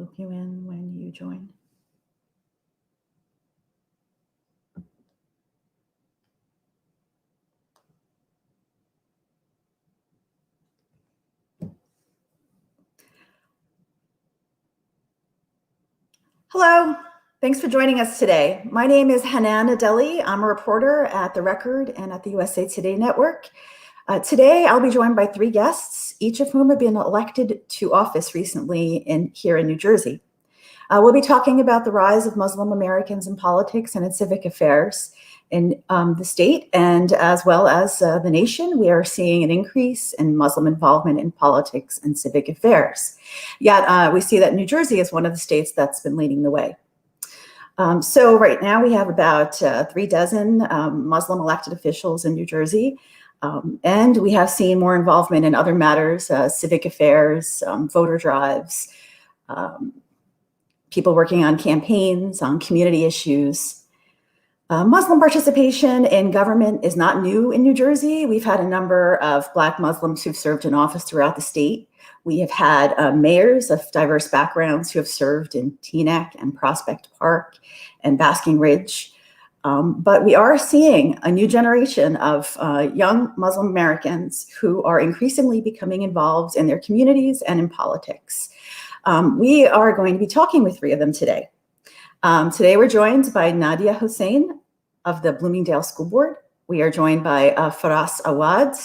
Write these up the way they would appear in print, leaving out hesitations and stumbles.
loop you in when you join. Hello, thanks for joining us today. My name is Hanan Adeli. I'm a reporter at The Record and at the USA Today Network. Today, I'll be joined by three guests, each of whom have been elected to office recently here in New Jersey. We'll be talking about the rise of Muslim Americans in politics and in civic affairs in the state, and as well as the nation. We are seeing an increase in Muslim involvement in politics and civic affairs. Yet we see that New Jersey is one of the states that's been leading the way. So right now we have about 36 Muslim elected officials in New Jersey. And we have seen more involvement in other matters, civic affairs, voter drives, people working on campaigns, on community issues. Muslim participation in government is not new in New Jersey. We've had a number of Black Muslims who've served in office throughout the state. We have had mayors of diverse backgrounds who have served in Teaneck and Prospect Park and Basking Ridge. But we are seeing a new generation of young Muslim Americans who are increasingly becoming involved in their communities and in politics. We are going to be talking with three of them today. Today we're joined by Nadia Hussein of the Bloomingdale School Board. We are joined by Faraz Awad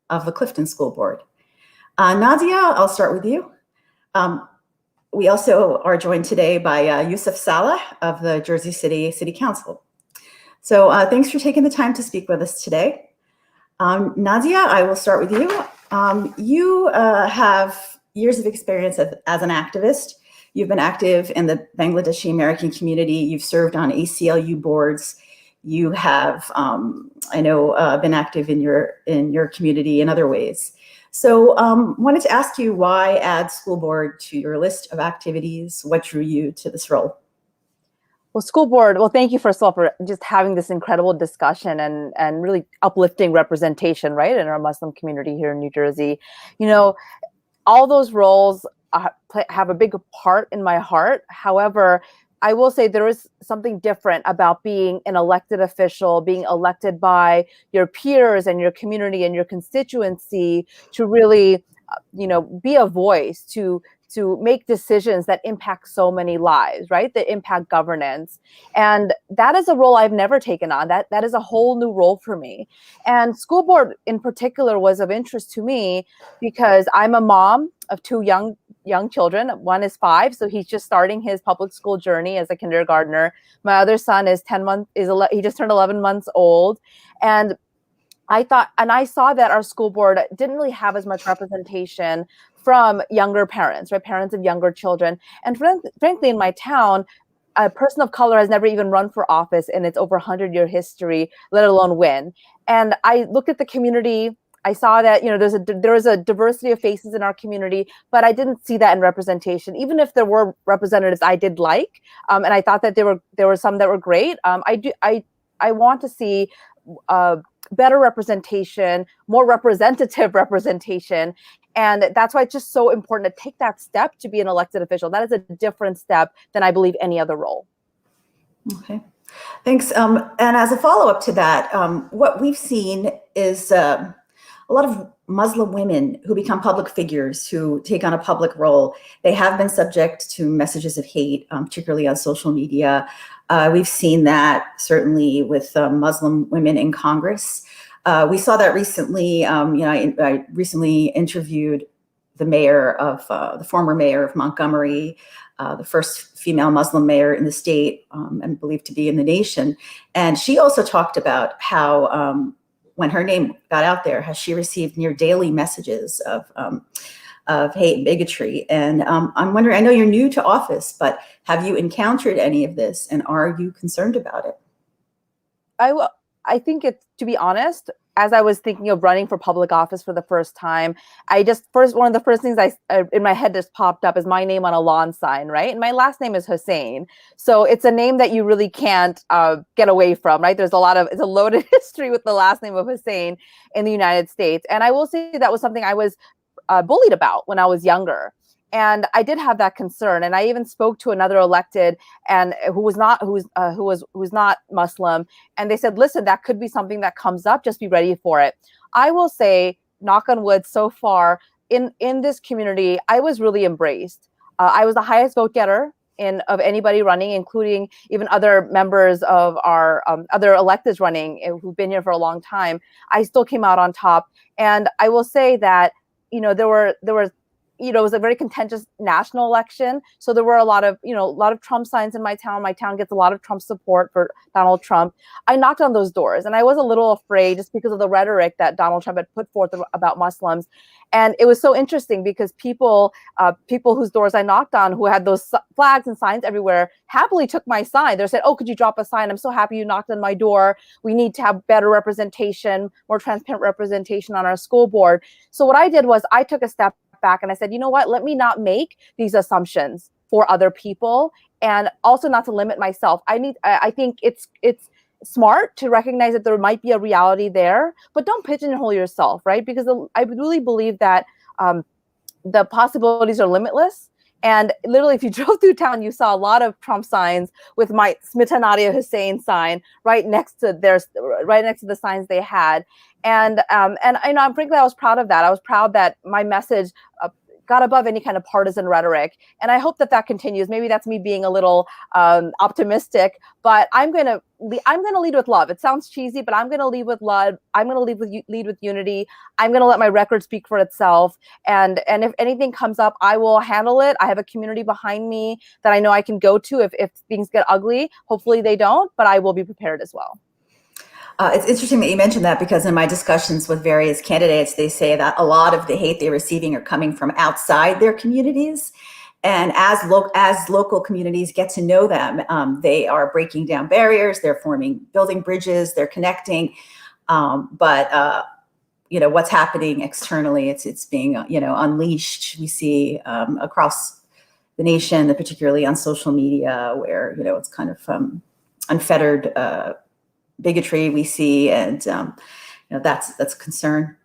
of the Clifton School Board. Nadia, I'll start with you. We also are joined today by Yusuf Salah of the Jersey City Council. So thanks for taking the time to speak with us today. Nadia, I will start with you. You have years of experience as an activist. You've been active in the Bangladeshi American community. You've served on ACLU boards. You have, I know, been active in your community in other ways. So wanted to ask you, why add school board to your list of activities? What drew you to this role? Well, school board, well, thank you first of all for just having this incredible discussion and really uplifting representation, right, in our Muslim community here in New Jersey. You know, all those roles have a big part in my heart. However, I will say there is something different about being an elected official, being elected by your peers and your community and your constituency to really, be a voice, to make decisions that impact so many lives, right? That impact governance. And that is a role I've never taken on. That is a whole new role for me. And school board in particular was of interest to me because I'm a mom of two young children. One is 5, so he's just starting his public school journey as a kindergartner. My other son is he just turned 11 months old. And I saw that our school board didn't really have as much representation from younger parents, right? Parents of younger children. And frankly, in my town, a person of color has never even run for office in its over 100-year history, let alone win. And I looked at the community. I saw that, there was a diversity of faces in our community, but I didn't see that in representation. Even if there were representatives I did like, and I thought that there were some that were great. I want to see better representation, more representative representation. And that's why it's just so important to take that step to be an elected official. That is a different step than I believe any other role. Okay, thanks. And as a follow-up to that, what we've seen is a lot of Muslim women who become public figures, who take on a public role. They have been subject to messages of hate, particularly on social media. We've seen that certainly with Muslim women in Congress. We saw that recently. I recently interviewed the former mayor of Montgomery, the first female Muslim mayor in the state, and believed to be in the nation. And she also talked about how when her name got out there, how she received near daily messages of hate and bigotry. And I'm wondering, I know you're new to office, but have you encountered any of this, and are you concerned about it? I think to be honest, as I was thinking of running for public office for the first time, one of the first things in my head just popped up is my name on a lawn sign, right? And my last name is Hussein. So it's a name that you really can't get away from, right? It's a loaded history with the last name of Hussein in the United States. And I will say that was something I was bullied about when I was younger. And I did have that concern, and I even spoke to another elected and who was not Muslim, and they said, "Listen, that could be something that comes up. Just be ready for it." I will say, knock on wood, so far in this community, I was really embraced. I was the highest vote getter of anybody running, including even other members of our other electeds running who've been here for a long time. I still came out on top, and I will say that there were it was a very contentious national election. So there were a lot of Trump signs in my town. My town gets a lot of Trump support for Donald Trump. I knocked on those doors, and I was a little afraid just because of the rhetoric that Donald Trump had put forth about Muslims. And it was so interesting because people whose doors I knocked on, who had those flags and signs everywhere, happily took my sign. They said, "Oh, could you drop a sign? I'm so happy you knocked on my door. We need to have better representation, more transparent representation on our school board." So what I did was I took a step back and I said, you know what, let me not make these assumptions for other people, and also not to limit myself. I think it's smart to recognize that there might be a reality there, but don't pigeonhole yourself, right? Because I really believe that the possibilities are limitless. And literally, if you drove through town, you saw a lot of Trump signs with my Smita Nadia Hussein sign right next to the signs they had. And frankly, I was proud of that. I was proud that my message got above any kind of partisan rhetoric. And I hope that continues. Maybe that's me being a little optimistic, but I'm going to lead with love. It sounds cheesy, but I'm going to lead with love. I'm going to lead with unity. I'm going to let my record speak for itself. And if anything comes up, I will handle it. I have a community behind me that I know I can go to if things get ugly. Hopefully they don't, but I will be prepared as well. It's interesting that you mentioned that, because in my discussions with various candidates, they say that a lot of the hate they're receiving are coming from outside their communities. And as local communities get to know them, they are breaking down barriers, they're building bridges, they're connecting. But what's happening externally, it's being, unleashed. We see across the nation, particularly on social media, where, it's kind of unfettered bigotry we see, and that's a concern.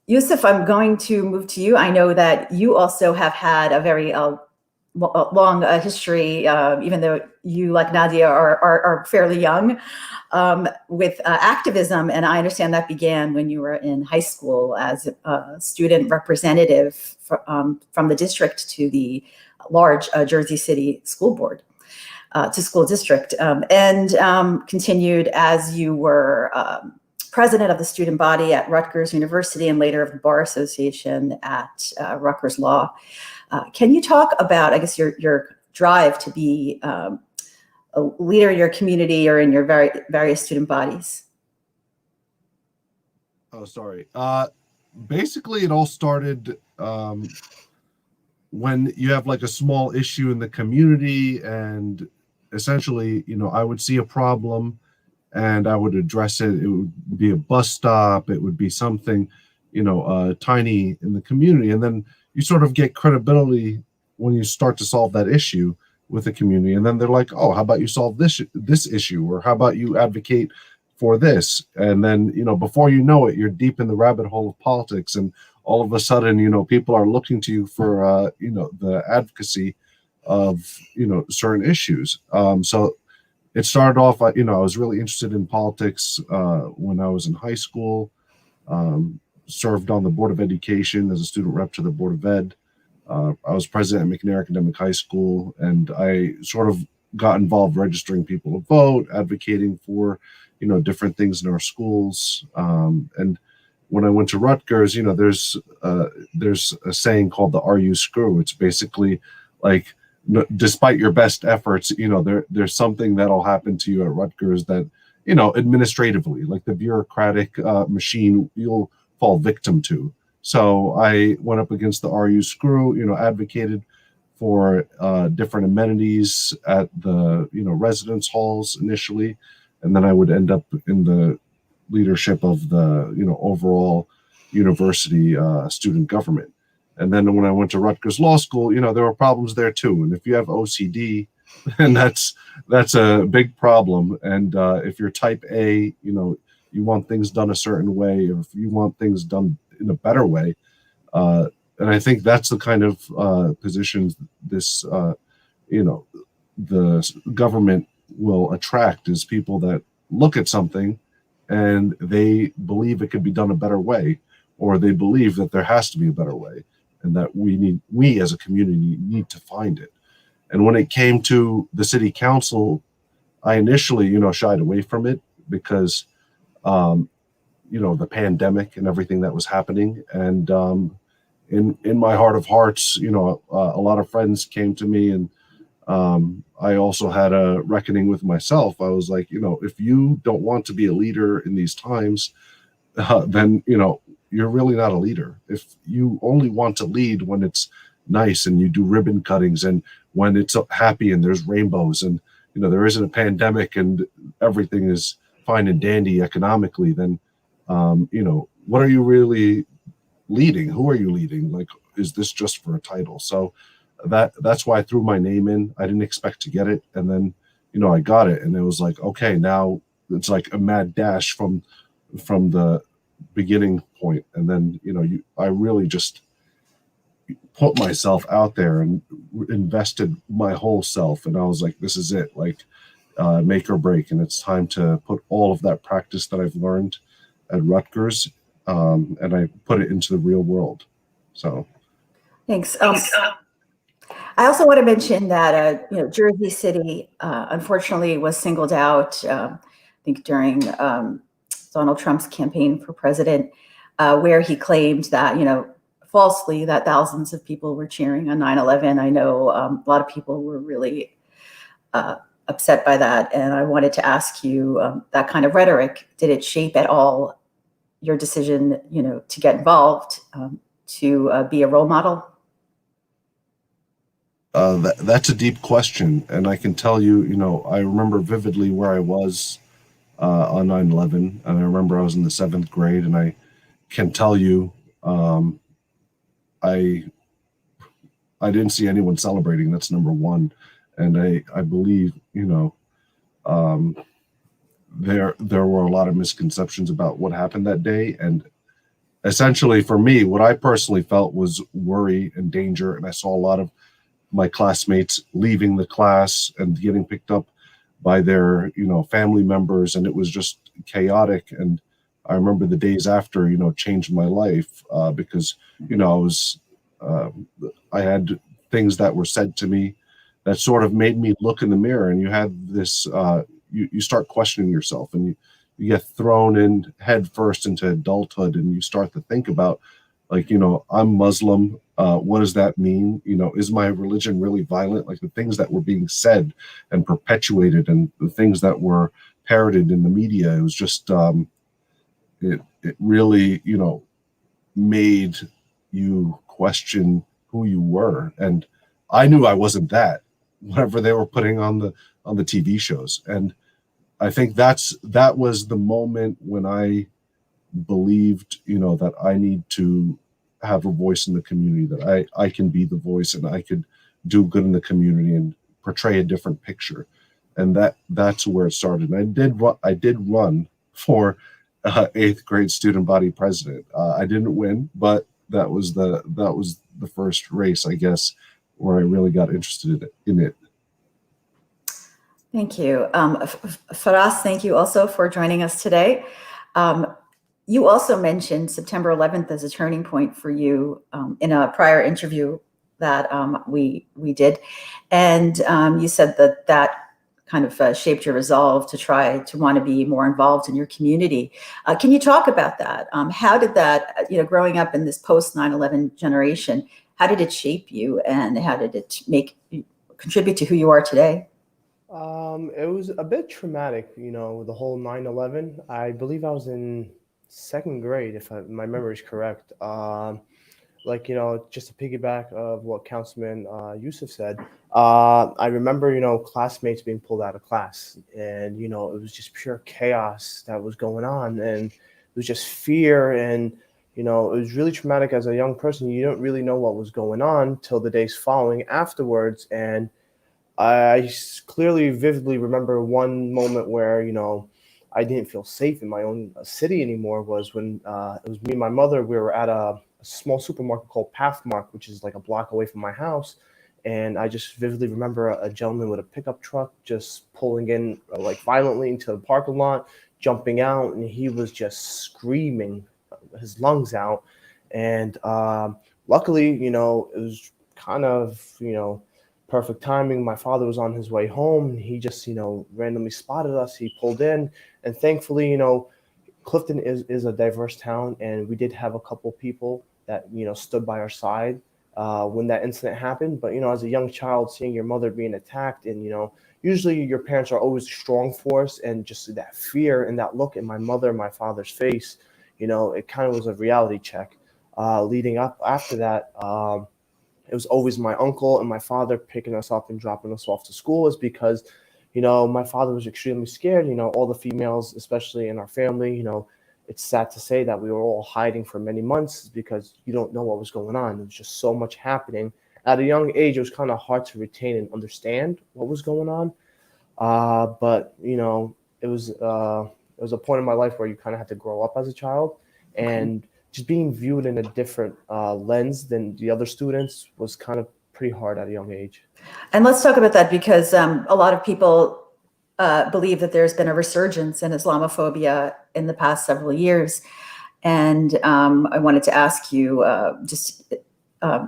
Yusuf, I'm going to move to you. I know that you also have had a very long history, even though you, like Nadia, are fairly young, with activism. And I understand that began when you were in high school as a student representative from the district to the large Jersey City school board. To school district, and continued as you were president of the student body at Rutgers University, and later of the Bar Association at Rutgers Law. Can you talk about, I guess, your drive to be a leader in your community or in your various student bodies? Oh, sorry. Basically, it all started when you have like a small issue in the community, and essentially, I would see a problem and I would address it. It would be a bus stop. It would be something, tiny in the community. And then you sort of get credibility when you start to solve that issue with the community. And then they're like, oh, how about you solve this issue? Or how about you advocate for this? And then, before you know it, you're deep in the rabbit hole of politics. And all of a sudden, people are looking to you for, the advocacy of, certain issues. So it started off, I was really interested in politics when I was in high school, served on the Board of Education as a student rep to the Board of Ed. I was president at McNair Academic High School, and I sort of got involved registering people to vote, advocating for, different things in our schools. And when I went to Rutgers, there's a saying called the "Are you screw?" It's basically like, despite your best efforts, there's something that'll happen to you at Rutgers that, administratively, like the bureaucratic machine, you'll fall victim to. So I went up against the "Are you screw?", advocated for different amenities at the, residence halls initially. And then I would end up in the leadership of the, overall university student government. And then when I went to Rutgers Law School, there were problems there too. And if you have OCD, then that's a big problem. And if you're type A, you want things done a certain way, or if you want things done in a better way, an And I think that's the kind of positions this, the government will attract, is people that look at something and they believe it could be done a better way, or they believe that there has to be a better way, and that we as a community need to find it. And when it came to the city council, I initially, shied away from it because, the pandemic and everything that was happening. And in my heart of hearts, a lot of friends came to me, and I also had a reckoning with myself. I was like, if you don't want to be a leader in these times, then you're really not a leader. If you only want to lead when it's nice and you do ribbon cuttings, and when it's happy and there's rainbows, and there isn't a pandemic and everything is fine and dandy economically, then what are you really leading? Who are you leading? Like, is this just for a title? So that's why I threw my name in. I didn't expect to get it, and then I got it, and it was like, okay, now it's like a mad dash from the beginning point. And then I really just put myself out there and invested my whole self, and I was like, this is it, like make or break, and it's time to put all of that practice that I've learned at Rutgers, and I put it into the real world. So thanks. I also want to mention that Jersey City unfortunately was singled out, I think during Donald Trump's campaign for president, where he claimed that falsely that thousands of people were cheering on 9/11. I know a lot of people were really upset by that, and I wanted to ask you, that kind of rhetoric, did it shape at all your decision to get involved, to be a role model? That's a deep question, and I can tell you, I remember vividly where I was on 9/11, and I remember I was in the 7th grade, and I can tell you, I didn't see anyone celebrating. That's number one, and I believe there were a lot of misconceptions about what happened that day, and essentially for me, what I personally felt was worry and danger, and I saw a lot of my classmates leaving the class and getting picked up by their family members, and it was just chaotic. And I remember the days after changed my life, because I had things that were said to me that sort of made me look in the mirror, and you have this you start questioning yourself, and you get thrown in head first into adulthood, and you start to think about, like, I'm Muslim. What does that mean? Is my religion really violent? Like, the things that were being said and perpetuated, and the things that were parroted in the media, it was just, it really, made you question who you were. And I knew I wasn't that, whatever they were putting on the TV shows. And I think that was the moment when I believed, that I need to have a voice in the community, that I can be the voice, and I could do good in the community and portray a different picture. And that's where it started. And I did run for 8th grade student body president. I didn't win, but that was the first race, I guess, where I really got interested in it. Thank you. Faraz, thank you also for joining us today. You also mentioned September 11th as a turning point for you in a prior interview that we did. And you said that kind of shaped your resolve to try to want to be more involved in your community. Can you talk about that? How did that, growing up in this post 9/11 generation, how did it shape you, and how did it contribute to who you are today? It was a bit traumatic, the whole 9/11. I believe I was in 2nd grade, if my memory is correct. Just to piggyback of what Councilman Yusuf said, I remember, classmates being pulled out of class, and, it was just pure chaos that was going on, and it was just fear, and, it was really traumatic as a young person. You don't really know what was going on till the days following afterwards. And I clearly, vividly remember one moment where, I didn't feel safe in my own city anymore, was when it was me and my mother. We were at a small supermarket called Pathmark, which is like a block away from my house. And I just vividly remember a gentleman with a pickup truck just pulling in like violently into the parking lot, jumping out, and he was just screaming his lungs out. And luckily, it was kind of, perfect timing. My father was on his way home. And he just, randomly spotted us. He pulled in, and thankfully, Clifton is a diverse town, and we did have a couple people that, stood by our side when that incident happened. But, as a young child, seeing your mother being attacked, and, usually your parents are always a strong force, and just that fear and that look in my mother and my father's face, it kind of was a reality check. Leading up after that, it was always my uncle and my father picking us up and dropping us off to school, is because, my father was extremely scared. All the females, especially in our family, it's sad to say that we were all hiding for many months because you don't know what was going on. There was just so much happening. At a young age, it was kind of hard to retain and understand what was going on. But, it was a point in my life where you kind of had to grow up as a child. And just being viewed in a different lens than the other students was kind of pretty hard at a young age. And let's talk about that, because a lot of people believe that there's been a resurgence in Islamophobia in the past several years. And I wanted to ask you,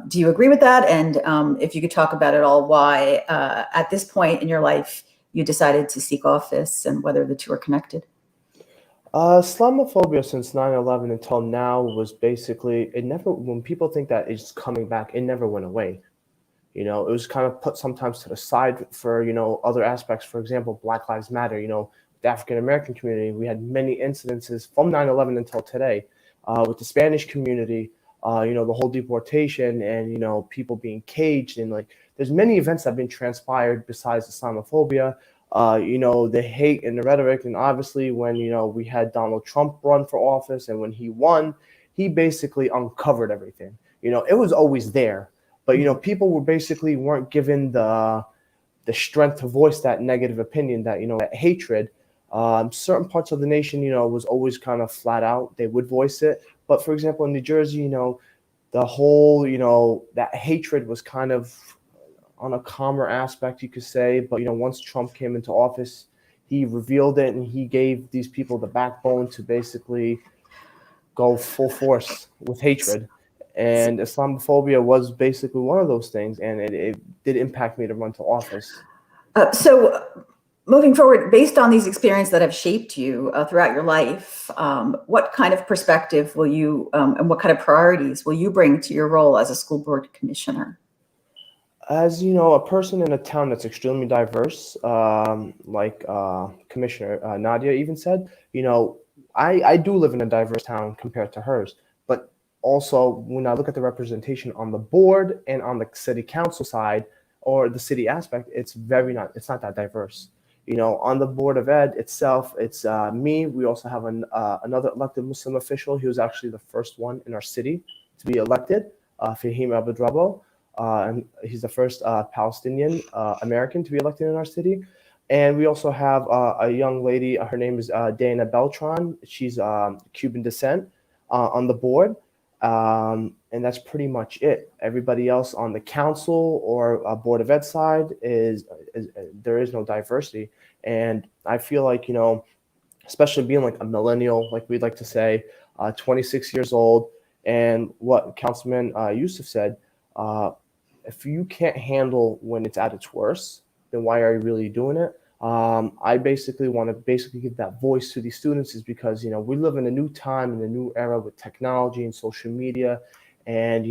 do you agree with that? And if you could talk about it all, why at this point in your life you decided to seek office, and whether the two are connected? Islamophobia since 9/11 until now was basically, when people think that it's coming back, it never went away. It was kind of put sometimes to the side for, other aspects. For example, Black Lives Matter, the African-American community, we had many incidences from 9/11 until today. With the Spanish community, the whole deportation and, people being caged, and like, there's many events that have been transpired besides Islamophobia. The hate and the rhetoric. And obviously when, we had Donald Trump run for office, and when he won, he basically uncovered everything. It was always there, but, people weren't given the strength to voice that negative opinion, that, that hatred. Certain parts of the nation, was always kind of flat out. They would voice it. But for example, in New Jersey, the whole, that hatred was kind of on a calmer aspect, you could say. But, once Trump came into office, he revealed it, and he gave these people the backbone to basically go full force with hatred. And Islamophobia was basically one of those things, and it did impact me to run to office. So moving forward, based on these experiences that have shaped you throughout your life, what kind of perspective will you, and what kind of priorities will you bring to your role as a school board commissioner? As a person in a town that's extremely diverse, like Commissioner Nadia even said, I do live in a diverse town compared to hers. But also, when I look at the representation on the board and on the city council side, or the city aspect, it's not that diverse. On the board of ed itself, it's me. We also have another elected Muslim official. He was actually the first one in our city to be elected, Fahim Abudrabo. And he's the first Palestinian American to be elected in our city. And we also have a young lady. Her name is Dana Beltran. She's Cuban descent on the board. And that's pretty much it. Everybody else on the council or board of ed side there is no diversity. And I feel like, especially being like a millennial, like we'd like to say, 26 years old, and what Councilman Yusuf said, if you can't handle when it's at its worst, then why are you really doing it? I basically want to give that voice to these students, is because, we live in a new time, in a new era with technology and social media, and,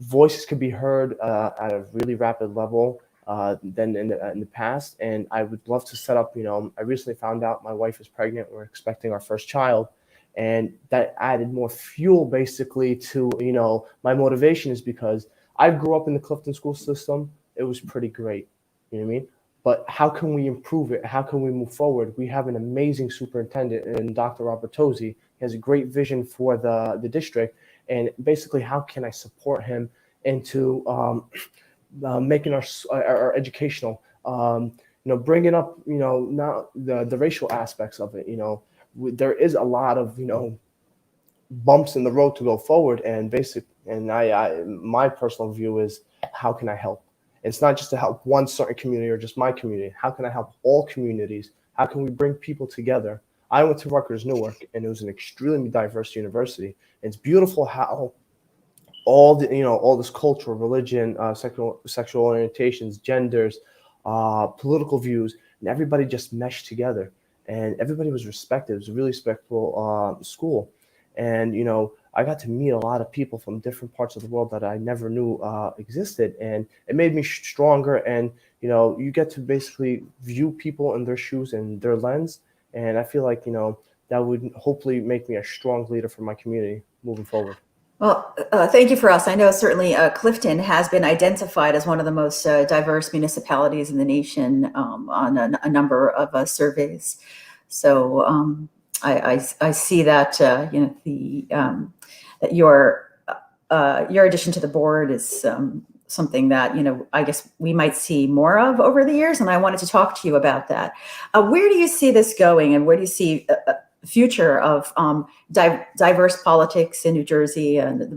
voices could be heard at a really rapid level than in the past. And I would love to set up, I recently found out my wife is pregnant. We're expecting our first child. And that added more fuel basically to, my motivation, is because I grew up in the Clifton school system. It was pretty great. You know what I mean? But how can we improve it? How can we move forward? We have an amazing superintendent in Dr. Robertozzi. He has a great vision for the district. And basically, how can I support him into making our educational, bringing up, not the racial aspects of it. There is a lot of, bumps in the road to go forward. And my personal view is, how can I help? It's not just to help one certain community or just my community. How can I help all communities? How can we bring people together? I went to Rutgers Newark, and it was an extremely diverse university. It's beautiful how all this culture, religion, sexual orientations, genders, political views, and everybody just meshed together, and everybody was respected. It was a really respectful school, and I got to meet a lot of people from different parts of the world that I never knew existed, and it made me stronger. And you get to basically view people in their shoes and their lens, and I feel like that would hopefully make me a strong leader for my community moving forward. Well, thank you for us. I know certainly Clifton has been identified as one of the most diverse municipalities in the nation on a number of surveys. So I see that that your addition to the board is something that I guess we might see more of over the years, and I wanted to talk to you about that. Where do you see this going, and where do you see future of diverse politics in New Jersey and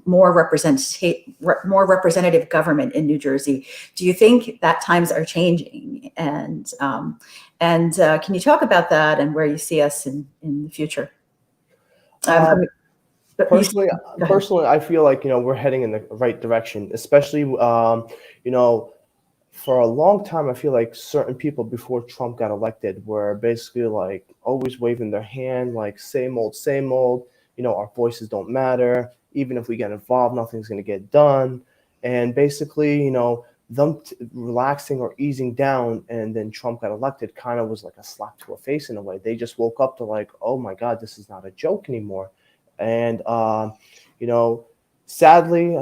more representative government in New Jersey? Do you think that times are changing? And can you talk about that and where you see us in the future? Personally, I feel like we're heading in the right direction, especially for a long time. I feel like certain people before Trump got elected were basically like always waving their hand, like same old, our voices don't matter. Even if we get involved, nothing's going to get done. And basically, them relaxing or easing down, and then Trump got elected kind of was like a slap to a face in a way. They just woke up to like, oh my God, this is not a joke anymore. And, sadly,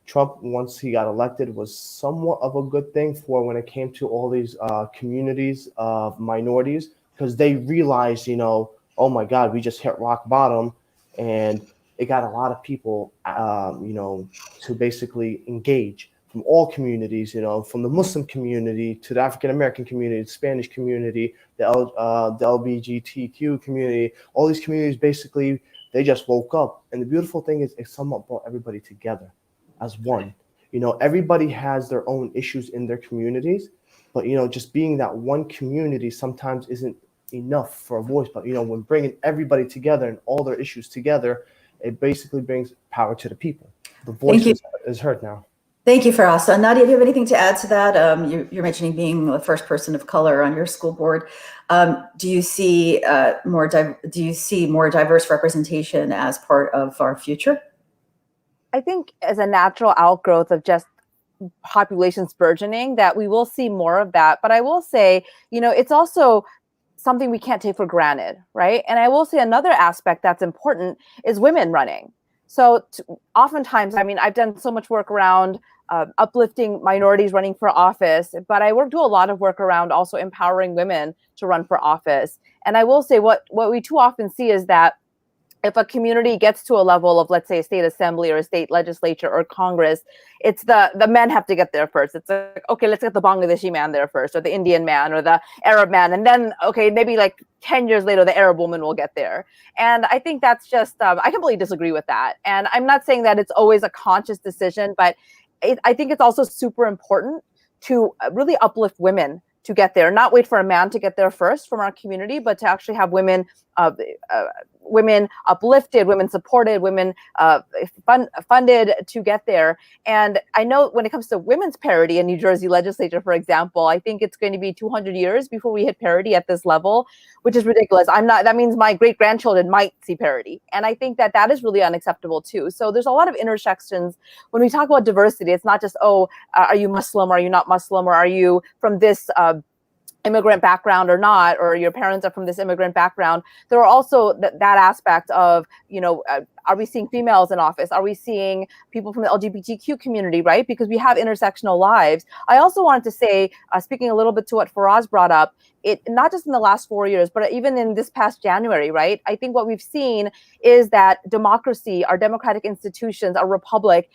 Trump, once he got elected, was somewhat of a good thing for when it came to all these communities of minorities, because they realized, oh my God, we just hit rock bottom, and it got a lot of people, to basically engage from all communities, from the Muslim community to the African American community, the Spanish community, the LGBTQ community. All these communities basically, they just woke up, and the beautiful thing is it somewhat brought everybody together as one. Everybody has their own issues in their communities, but just being that one community sometimes isn't enough for a voice. But when bringing everybody together and all their issues together, it basically brings power to the people. The voice is heard now. Thank you, Faraz. Nadia, do you have anything to add to that? You're mentioning being the first person of color on your school board. Do you see more diverse representation as part of our future? I think as a natural outgrowth of just populations burgeoning, that we will see more of that. But I will say, it's also something we can't take for granted, right? And I will say another aspect that's important is women running. So oftentimes, I've done so much work around uplifting minorities running for office, but I do a lot of work around also empowering women to run for office. And I will say what we too often see is that if a community gets to a level of, let's say, a state assembly or a state legislature or Congress, it's the men have to get there first. It's like, okay, let's get the Bangladeshi man there first, or the Indian man, or the Arab man. And then, okay, maybe like 10 years later, the Arab woman will get there. And I think that's just, I completely disagree with that. And I'm not saying that it's always a conscious decision, but I think it's also super important to really uplift women to get there, not wait for a man to get there first from our community, but to actually have women uplifted, women supported, women funded to get there. And I know when it comes to women's parity in New Jersey legislature, for example, I think it's going to be 200 years before we hit parity at this level, which is ridiculous. That means my great-grandchildren might see parity. And I think that is really unacceptable too. So there's a lot of intersections. When we talk about diversity, it's not just, are you Muslim, or are you not Muslim, or are you from this immigrant background or not, or your parents are from this immigrant background. There are also that aspect of, are we seeing females in office? Are we seeing people from the LGBTQ community, right? Because we have intersectional lives. I also wanted to say, speaking a little bit to what Faraz brought up, it not just in the last 4 years, but even in this past January, right? I think what we've seen is that democracy, our democratic institutions, our republic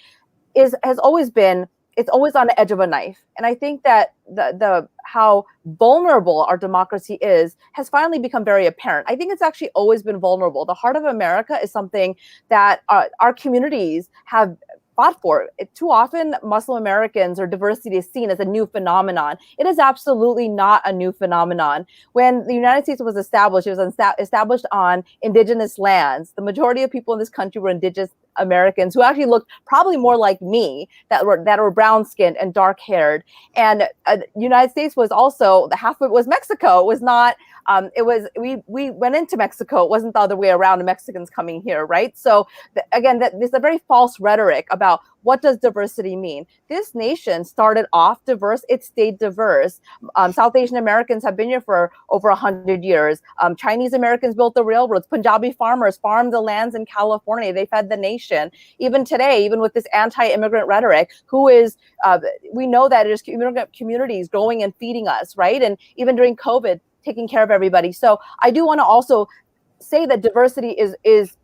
has always been it's always on the edge of a knife. And I think that the how vulnerable our democracy has finally become very apparent. I think it's actually always been vulnerable. The heart of America is something that our communities have fought for. Too often, Muslim Americans or diversity is seen as a new phenomenon. It is absolutely not a new phenomenon. When the United States was established, it was established on indigenous lands. The majority of people in this country were indigenous Americans who actually looked probably more like me, that were brown skinned and dark haired. And the United States was also, the half of it was Mexico. It was not, we went into Mexico. It wasn't the other way around, the Mexicans coming here, right? So again, there's a very false rhetoric about what does diversity mean. This nation started off diverse, it stayed diverse. South Asian Americans have been here for over 100 years. Chinese Americans built the railroads. Punjabi farmers farmed the lands in California. They fed the nation. Even today, even with this anti-immigrant rhetoric, we know that it is immigrant communities growing and feeding us, right? And even during COVID, taking care of everybody. So I do want to also say that diversity is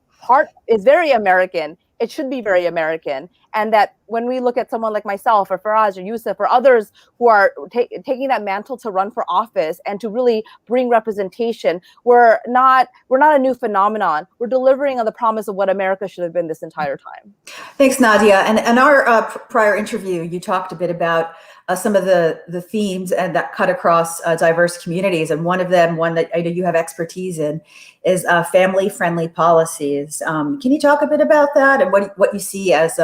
very American. It should be very American. And that when we look at someone like myself or Faraz or Yusuf or others who are taking that mantle to run for office and to really bring representation, we're not a new phenomenon. We're delivering on the promise of what America should have been this entire time. Thanks, Nadia. And in our prior interview, you talked a bit about some of the themes and that cut across diverse communities. And one of them, one that I know you have expertise in, is family-friendly policies. Can you talk a bit about that and what you see as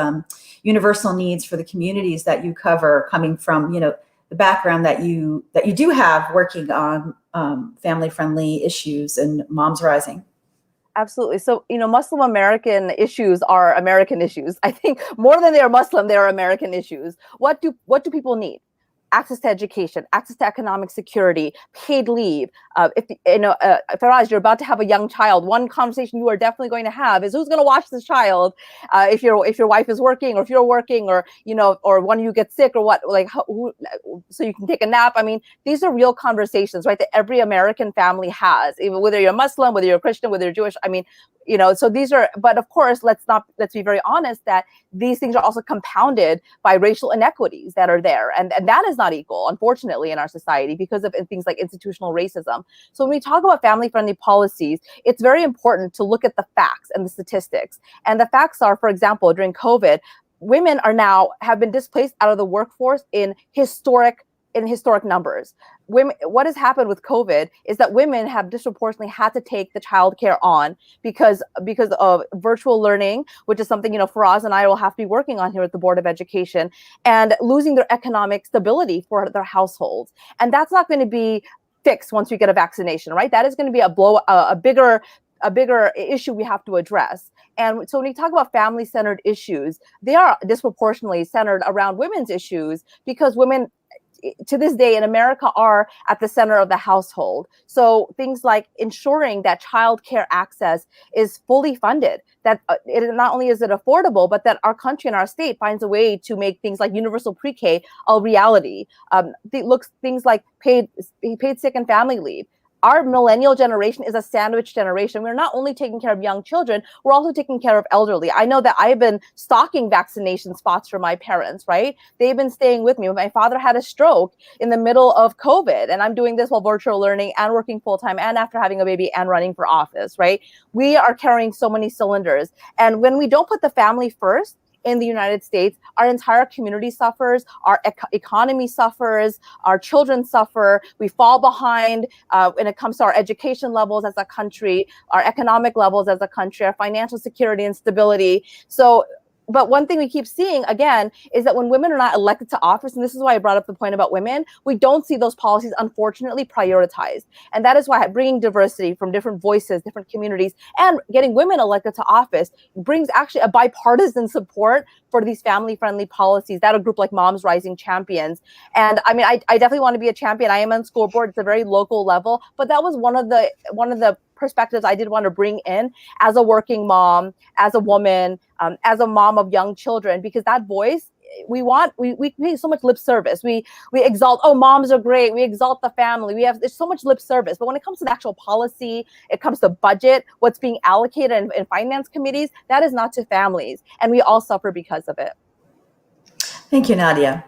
universal needs for the communities that you cover, coming from the background that you do have working on family-friendly issues and Moms Rising? Absolutely. So, Muslim American issues are American issues. I think more than they are Muslim, they are American issues. What do people need? Access to education, access to economic security, paid leave. Faraz, you're about to have a young child. One conversation you are definitely going to have is who's going to watch this child if your wife is working, or if you're working, or or one of you gets sick, or what, so you can take a nap. I mean, these are real conversations, right? That every American family has, even whether you're Muslim, whether you're a Christian, whether you're Jewish. I mean, so these are. But of course, let's be very honest that these things are also compounded by racial inequities that are there, and that is not equal, unfortunately, in our society because of things like institutional racism. So when we talk about family-friendly policies, it's very important to look at the facts and the statistics. And the facts are, for example, during COVID, women have been displaced out of the workforce in historic numbers. What has happened with COVID is that women have disproportionately had to take the childcare on because of virtual learning, which is something, Faraz and I will have to be working on here at the Board of Education, and losing their economic stability for their households. And that's not going to be fixed once we get a vaccination, right? That is going to be a bigger issue we have to address. And so when you talk about family-centered issues, they are disproportionately centered around women's issues because women, to this day in America, are at the center of the household. So things like ensuring that childcare access is fully funded, that not only is it affordable, but that our country and our state finds a way to make things like universal pre-K a reality. Things like paid sick and family leave. Our millennial generation is a sandwich generation. We're not only taking care of young children, we're also taking care of elderly. I know that I've been stocking vaccination spots for my parents, right? They've been staying with me. My father had a stroke in the middle of COVID, and I'm doing this while virtual learning and working full-time and after having a baby and running for office, right? We are carrying so many cylinders. And when we don't put the family first, in the United States, our entire community suffers, our economy suffers, our children suffer, we fall behind when it comes to our education levels as a country, our economic levels as a country, our financial security and stability. But one thing we keep seeing, again, is that when women are not elected to office, and this is why I brought up the point about women, we don't see those policies, unfortunately, prioritized. And that is why bringing diversity from different voices, different communities, and getting women elected to office brings actually a bipartisan support for these family-friendly policies that a group like Moms Rising champions. And I mean, I definitely want to be a champion. I am on school board. It's a very local level, but that was one of the perspectives I did want to bring in as a working mom, as a woman, as a mom of young children, because that voice, we pay so much lip service. We exalt, oh, moms are great. We exalt the family. There's so much lip service. But when it comes to the actual policy, it comes to budget, what's being allocated in finance committees, that is not to families. And we all suffer because of it. Thank you, Nadia.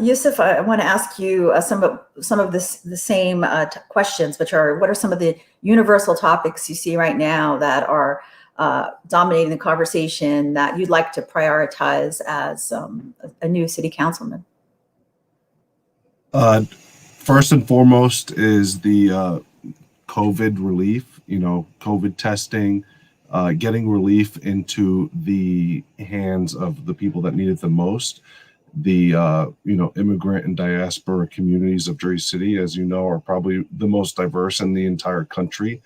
Yusuf, I want to ask you some of the same questions, which are, what are some of the universal topics you see right now that are dominating the conversation that you'd like to prioritize as a new city councilman? First and foremost is the COVID relief, COVID testing, getting relief into the hands of the people that need it the most. The immigrant and diaspora communities of Jersey City, as you know, are probably the most diverse in the entire country.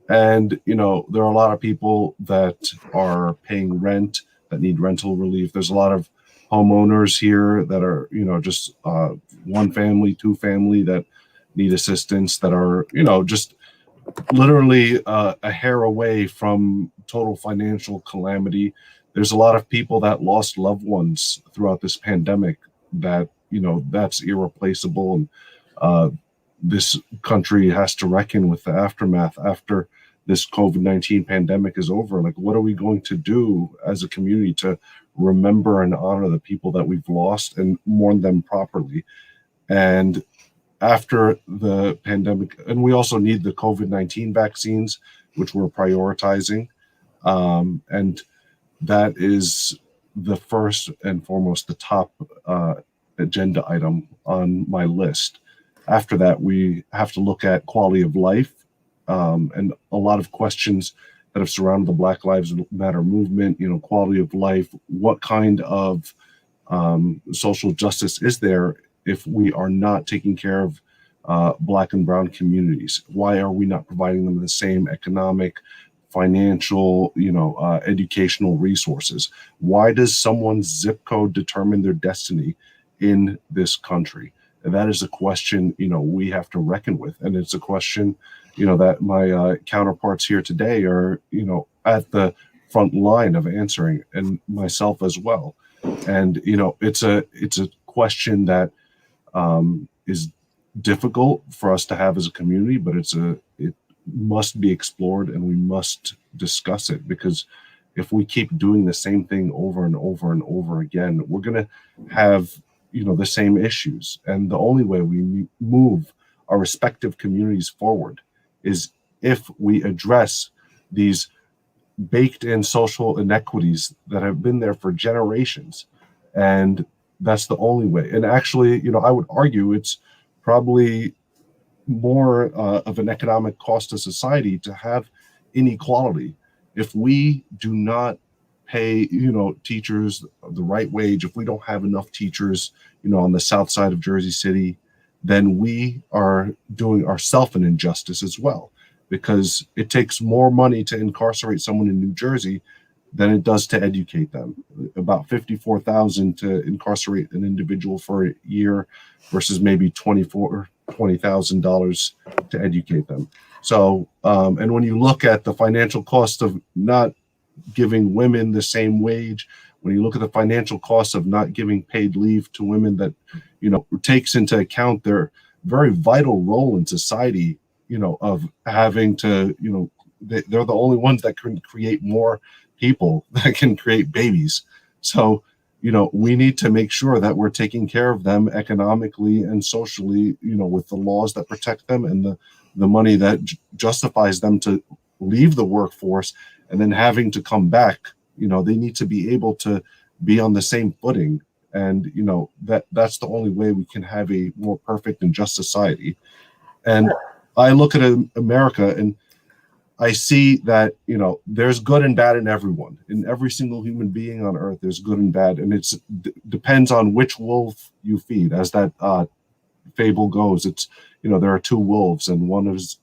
And, there are a lot of people that are paying rent that need rental relief. There's a lot of homeowners here that are, just one family, two family that need assistance, that are, just literally a hair away from total financial calamity. There's a lot of people that lost loved ones throughout this pandemic that, that's irreplaceable. And this country has to reckon with the aftermath after this COVID-19 pandemic is over. Like, what are we going to do as a community to remember and honor the people that we've lost and mourn them properly? And after the pandemic, and we also need the COVID-19 vaccines, which we're prioritizing. And that is the first and foremost, the top agenda item on my list. After that, we have to look at quality of life, and a lot of questions that have surrounded the Black Lives Matter movement, quality of life. What kind of social justice is there if we are not taking care of Black and brown communities? Why are we not providing them the same economic, financial, educational resources? Why does someone's zip code determine their destiny in this country? And that is a question, we have to reckon with. And it's a question, that my counterparts here today are, at the front line of answering, and myself as well. And, it's a question that is difficult for us to have as a community, but it must be explored, and we must discuss it, because if we keep doing the same thing over and over and over again, we're going to have, the same issues. And the only way we move our respective communities forward is if we address these baked in social inequities that have been there for generations. And that's the only way. And actually, I would argue it's probably more of an economic cost to society to have inequality. If we do not pay, teachers the right wage, if we don't have enough teachers, on the south side of Jersey City, then we are doing ourselves an injustice as well, because it takes more money to incarcerate someone in New Jersey than it does to educate them. About $54,000 to incarcerate an individual for a year versus maybe $20,000 to educate them. So, and when you look at the financial cost of not giving women the same wage, when you look at the financial cost of not giving paid leave to women, that, takes into account their very vital role in society, of having to, they're the only ones that can create more people that can create babies. So, we need to make sure that we're taking care of them economically and socially, with the laws that protect them and the money that justifies them to leave the workforce and then having to come back. They need to be able to be on the same footing. And, that's the only way we can have a more perfect and just society. And I look at America and I see that, there's good and bad in everyone. In every single human being on earth, there's good and bad. And it depends on which wolf you feed. As that fable goes, it's, there are two wolves, and one is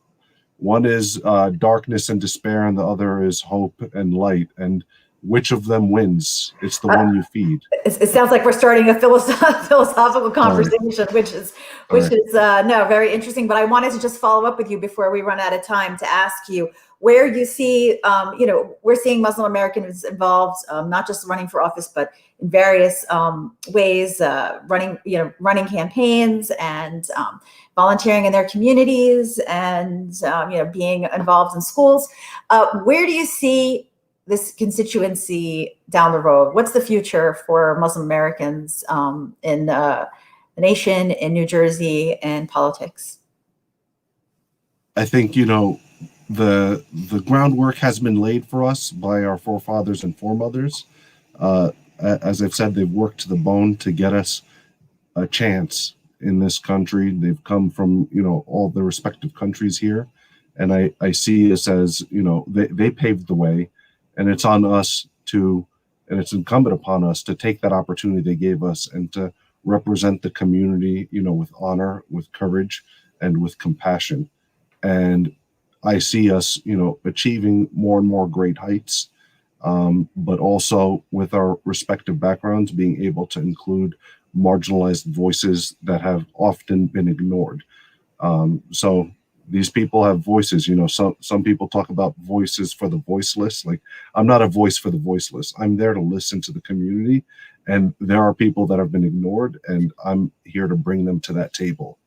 darkness and despair, and the other is hope and light. And which of them wins? It's the one you feed. It sounds like we're starting a philosophical conversation, which is no, very interesting. But I wanted to just follow up with you before we run out of time to ask you where you see, we're seeing Muslim Americans involved, not just running for office, but in various ways, running campaigns and volunteering in their communities and being involved in schools. Where do you see this constituency down the road? What's the future for Muslim Americans in the nation, in New Jersey, and politics? I think, the groundwork has been laid for us by our forefathers and foremothers. As I've said, they've worked to the bone to get us a chance in this country. They've come from, all the respective countries here. And I see us as, they paved the way, and it's on us and it's incumbent upon us to take that opportunity they gave us and to represent the community, with honor, with courage, and with compassion. And I see us, achieving more and more great heights, but also with our respective backgrounds, being able to include marginalized voices that have often been ignored. So these people have voices. Some people talk about voices for the voiceless. Like, I'm not a voice for the voiceless. I'm there to listen to the community, and there are people that have been ignored, and I'm here to bring them to that table.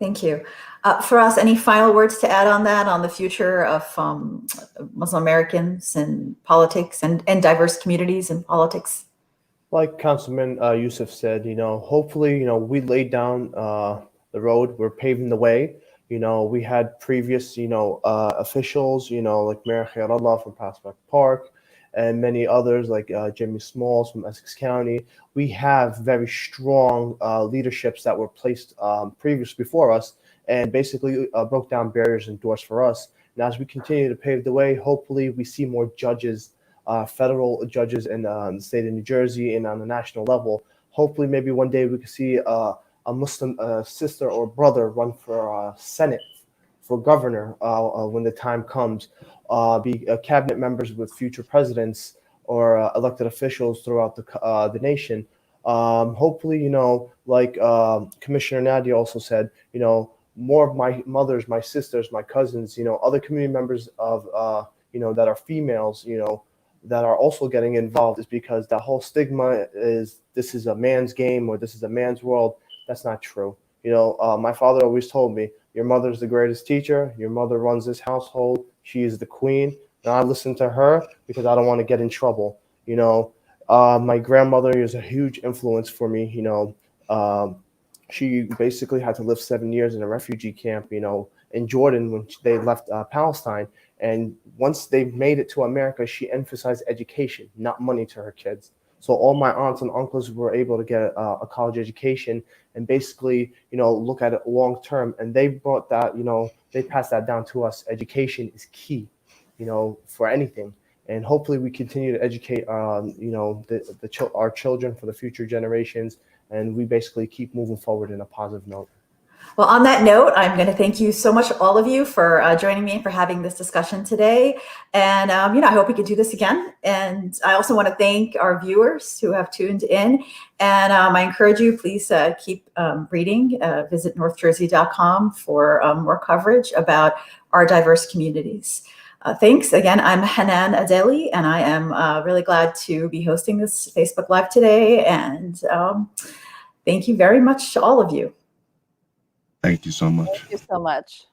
Thank you. Firas, any final words to add on that, on the future of Muslim Americans and politics and diverse communities in politics? Like Councilman Yusuf said, hopefully, we laid down the road. We're paving the way. We had previous, officials, like Mayor Khairallah from Prospect Park, and many others like Jimmy Smalls from Essex County. We have very strong leaderships that were placed before us, and basically broke down barriers and doors for us. And as we continue to pave the way, hopefully we see more judges, federal judges in the state of New Jersey and on the national level. Hopefully maybe one day we could see a Muslim sister or brother run for Senate, for governor when the time comes, be cabinet members with future presidents or elected officials throughout the nation. Hopefully, like Commissioner Nadia also said, more of my mothers, my sisters, my cousins, other community members of, that are females, that are also getting involved, is because that whole stigma is this is a man's game or this is a man's world. That's not true. My father always told me, your mother's the greatest teacher. Your mother runs this household. She is the queen. And I listen to her because I don't want to get in trouble. My grandmother is a huge influence for me. She basically had to live 7 years in a refugee camp, in Jordan when they left Palestine. And once they made it to America, she emphasized education, not money, to her kids. So all my aunts and uncles were able to get a college education and basically, look at it long term. And they brought that, they passed that down to us. Education is key, for anything. And hopefully we continue to educate, our children for the future generations. And we basically keep moving forward in a positive note. Well, on that note, I'm going to thank you so much, all of you, for joining me and for having this discussion today. And, I hope we could do this again. And I also want to thank our viewers who have tuned in. And I encourage you, please keep reading. Visit northjersey.com for more coverage about our diverse communities. Thanks. Again, I'm Hanan Adeli, and I am really glad to be hosting this Facebook Live today. And thank you very much to all of you. Thank you so much. Thank you so much.